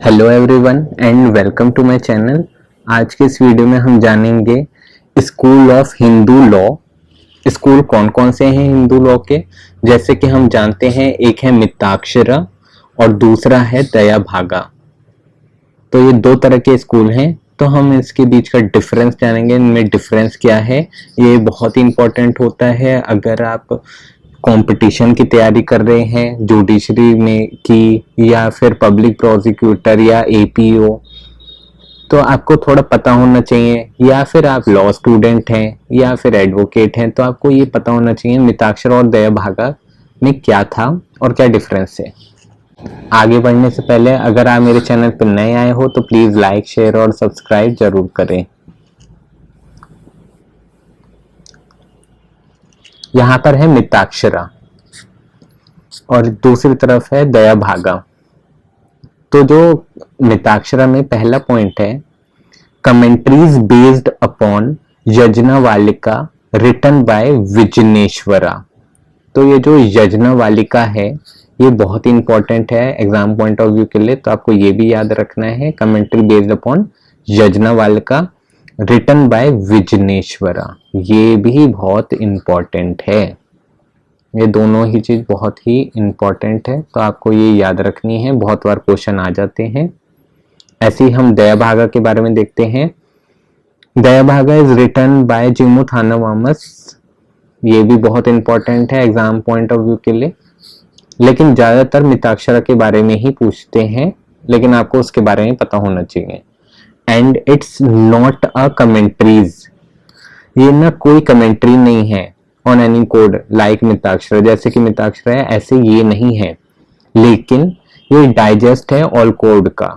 Hello everyone and welcome to my channel. आज के इस वीडियो में हम जानेंगे school of Hindu law. School कौन कौन से हैं हिंदू लॉ के, जैसे कि हम जानते हैं एक है मिताक्षरा और दूसरा है दया भागा। तो ये दो तरह के स्कूल हैं, तो हम इसके बीच का डिफरेंस जानेंगे। इनमें डिफरेंस क्या है, ये बहुत ही इंपॉर्टेंट होता है अगर आप कंपटीशन की तैयारी कर रहे हैं जुडिशरी में की, या फिर पब्लिक प्रोसिक्यूटर या एपीओ, तो आपको थोड़ा पता होना चाहिए। या फिर आप लॉ स्टूडेंट हैं या फिर एडवोकेट हैं, तो आपको ये पता होना चाहिए मिताक्षर और दया भागा में क्या था और क्या डिफरेंस है। आगे बढ़ने से पहले अगर आप मेरे चैनल पर नए आए हो तो प्लीज लाइक, शेयर और सब्सक्राइब जरूर करें। यहाँ पर है मिताक्षरा और दूसरी तरफ है दया भागा। तो जो मिताक्षरा में पहला पॉइंट है, commentaries based upon Yajnavalkya written by Vijnaneshwara. तो ये जो यज्ञवालिका है ये बहुत ही इंपॉर्टेंट है एग्जाम पॉइंट ऑफ व्यू के लिए, तो आपको ये भी याद रखना है। Commentary based upon Yajnavalkya written by Vijnaneshwara, ये भी बहुत इंपॉर्टेंट है। ये दोनों ही चीज बहुत ही इंपॉर्टेंट है, तो आपको ये याद रखनी है, बहुत बार क्वेश्चन आ जाते हैं। ऐसे ही हम दया भागा के बारे में देखते हैं। दया भागा इज रिटन बाय जिमू थानावामस, ये भी बहुत इंपॉर्टेंट है एग्जाम पॉइंट ऑफ व्यू के लिए, लेकिन ज्यादातर मिताक्षरा के बारे में ही पूछते हैं, लेकिन आपको उसके बारे में पता होना चाहिए। And it's not a commentaries, ये ना कोई कमेंट्री नहीं है on any code like Mitakshara, जैसे कि मिताक्षरा है ऐसे ये नहीं है, लेकिन ये डाइजेस्ट है ऑल कोड का।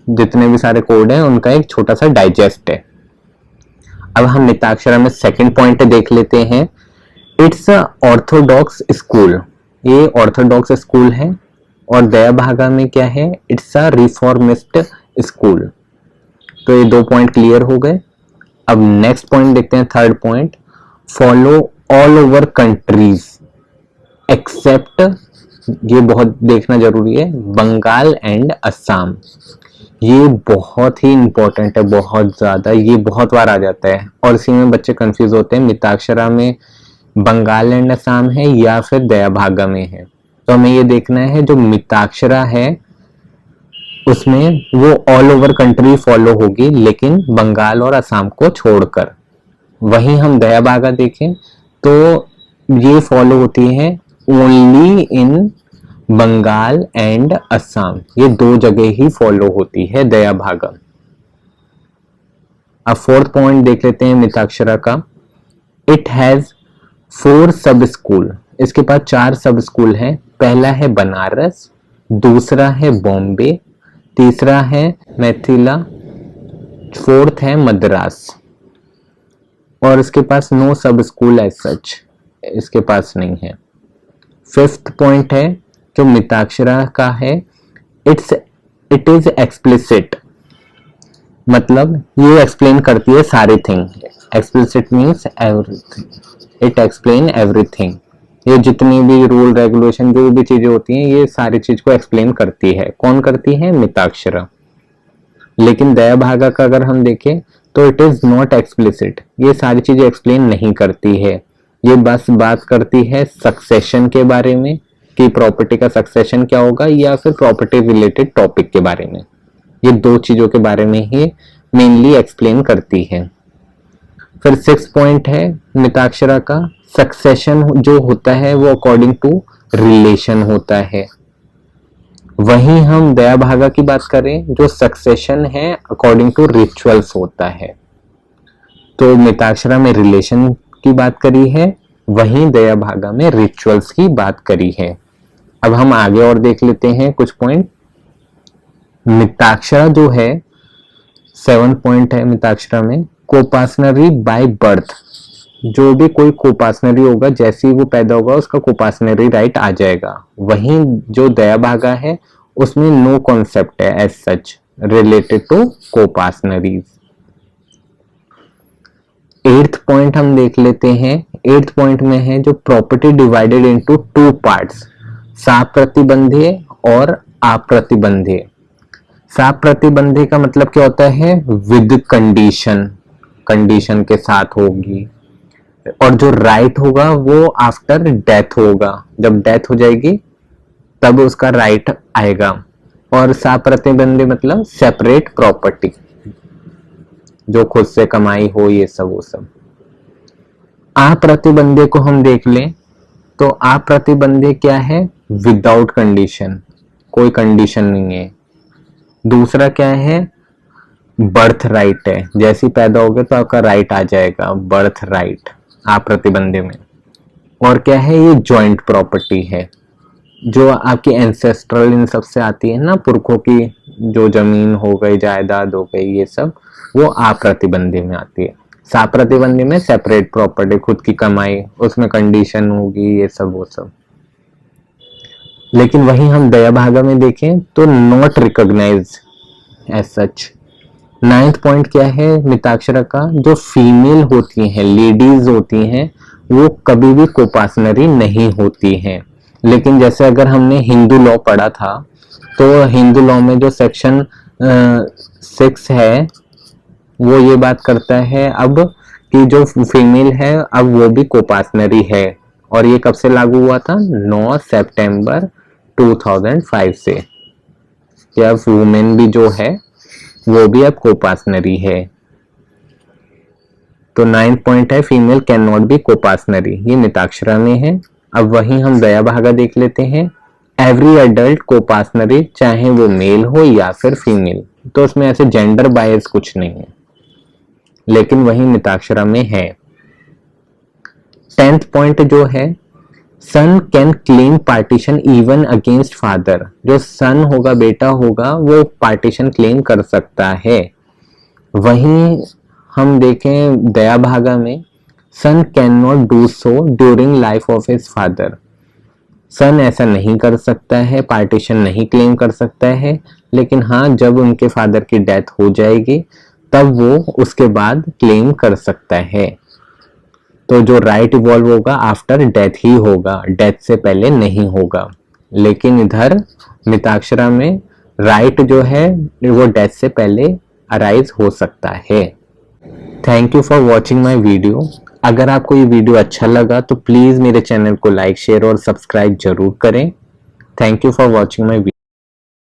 जितने भी सारे कोड हैं उनका एक छोटा सा डाइजेस्ट है। अब हम मिताक्षरा में सेकंड पॉइंट देख लेते हैं। इट्स अ ऑर्थोडॉक्स स्कूल, ये ऑर्थोडॉक्स स्कूल है। और दया भागा में क्या है, इट्स अ रिफॉर्मिस्ट स्कूल। तो ये दो पॉइंट क्लियर हो गए। अब नेक्स्ट पॉइंट देखते हैं, third point, follow all over countries except, ये बहुत देखना जरूरी है, बंगाल एंड असम। ये बहुत ही इंपॉर्टेंट है, बहुत ज्यादा, ये बहुत बार आ जाता है और इसी में बच्चे कंफ्यूज होते हैं मिताक्षरा में बंगाल एंड असम है या फिर दया भागा में है। तो हमें ये देखना है जो मिताक्षरा है उसमें वो ऑल ओवर कंट्री फॉलो होगी, लेकिन बंगाल और असम को छोड़कर। वहीं हम दया भागा देखें तो ये फॉलो होती है only in Bengal and Assam, ये दो जगह ही फॉलो होती है दया भागा। अब फोर्थ पॉइंट देख लेते हैं मिताक्षरा का। इट हैज 4 सब स्कूल, इसके पास 4 सब स्कूल हैं। पहला है बनारस, दूसरा है बॉम्बे, तीसरा है मैथिला, फोर्थ है मद्रास। और इसके पास नो सब स्कूल एज सच, इसके पास नहीं है। फिफ्थ पॉइंट है जो मिताक्षरा का है, इट इज एक्सप्लिसिट, मतलब ये एक्सप्लेन करती है सारी thing. Explicit means everything, it explain everything. ये जितनी भी रूल रेगुलेशन जो भी चीजें होती हैं ये सारी चीज को एक्सप्लेन करती है। कौन करती है, मिताक्षरा। लेकिन दया भागा का अगर हम देखें तो इट इज नॉट एक्सप्लिसिट, ये सारी चीजें एक्सप्लेन नहीं करती है। ये बस बात करती है सक्सेशन के बारे में कि प्रॉपर्टी का सक्सेशन क्या होगा, या फिर प्रॉपर्टी रिलेटेड टॉपिक के बारे में। ये दो चीजों के बारे में ही मेनली एक्सप्लेन करती है। फिर 6 पॉइंट है मिताक्षरा का, सक्सेशन जो होता है वो अकॉर्डिंग टू रिलेशन होता है। वहीं हम दया भागा की बात करें, जो सक्सेशन है अकॉर्डिंग टू रिचुअल्स होता है। तो मिताक्षरा में रिलेशन की बात करी है, वहीं दया भागा में रिचुअल्स की बात करी है। अब हम आगे और देख लेते हैं कुछ पॉइंट। मिताक्षरा जो है 7 पॉइंट है मिताक्षरा में, कोपासनरी बाय बर्थ, जो भी कोई कोपासनरी होगा जैसे ही वो पैदा होगा उसका कोपासनरी राइट आ जाएगा। वहीं जो दया भागा है उसमें नो कॉन्सेप्ट है as such related to coparceners. 8th point हम देख लेते हैं। 8th पॉइंट में है जो प्रॉपर्टी डिवाइडेड इनटू 2 पार्ट्स, साप्रतिबंधीय और अप्रतिबंधीय। साप्रतिबंधी का मतलब क्या होता है, विद कंडीशन, कंडीशन के साथ होगी। और जो राइट होगा वो आफ्टर डेथ होगा, जब डेथ हो जाएगी तब उसका राइट आएगा। और साप्रतिबंधी मतलब सेपरेट प्रॉपर्टी, जो खुद से कमाई हो, ये सब वो सब। अप्रतिबंधी को हम देख लें तो अप्रतिबंधी क्या है, विदाउट कंडीशन, कोई कंडीशन नहीं है। दूसरा क्या है, बर्थ राइट है, जैसे पैदा हो गए तो आपका राइट आ जाएगा, बर्थ राइट अप्रतिबंधी में। और क्या है, ये जॉइंट प्रॉपर्टी है, जो आपकी एंसेस्ट्रल इन सबसे आती है ना, पुरखों की जो जमीन हो गई, जायदाद हो गई, ये सब वो अप्रतिबंधी में आती है। साप्रतिबंधी में सेपरेट प्रॉपर्टी, खुद की कमाई, उसमें कंडीशन होगी, ये सब वो सब। लेकिन वहीं हम दया भागा में देखें तो not recognise as such. 9th point क्या है मिताक्षरा का, जो फीमेल होती हैं, लेडीज होती हैं, वो कभी भी कोपासनरी नहीं होती हैं। लेकिन जैसे अगर हमने हिंदू लॉ पढ़ा था, तो हिंदू लॉ में जो सेक्शन 6 है वो ये बात करता है अब कि जो फीमेल है अब वो भी कोपासनरी है। और ये कब से लागू हुआ था, 9 सितंबर 2005 से, कि अब वुमेन भी जो है वो भी अब कोपासनरी है। तो 9th पॉइंट है, फीमेल कैन नॉट बी कोपासनरी, ये मिताक्षरा में है। अब वहीं हम दया भागा देख लेते हैं। एवरी एडल्ट कोपासनरी, चाहे वो मेल हो या फिर फीमेल, तो उसमें ऐसे जेंडर बायस कुछ नहीं है, लेकिन वहीं मिताक्षरा में है। 10th पॉइंट जो है, son can claim partition even against father, जो सन होगा, बेटा होगा, वो पार्टीशन क्लेम कर सकता है। वहीं हम देखें दया भागा में, son can not do so during life of his father, son ऐसा नहीं कर सकता है, पार्टीशन नहीं क्लेम कर सकता है। लेकिन हाँ, जब उनके फादर की डेथ हो जाएगी तब वो उसके बाद क्लेम कर सकता है। तो जो राइट इवॉल्व होगा आफ्टर डेथ ही होगा, डेथ से पहले नहीं होगा। लेकिन इधर मिताक्षरा में राइट जो है वो डेथ से पहले अराइज हो सकता है। Thank you for watching my video. अगर आपको ये वीडियो अच्छा लगा तो प्लीज़ मेरे चैनल को लाइक, शेयर और सब्सक्राइब जरूर करें। Thank you for watching my video.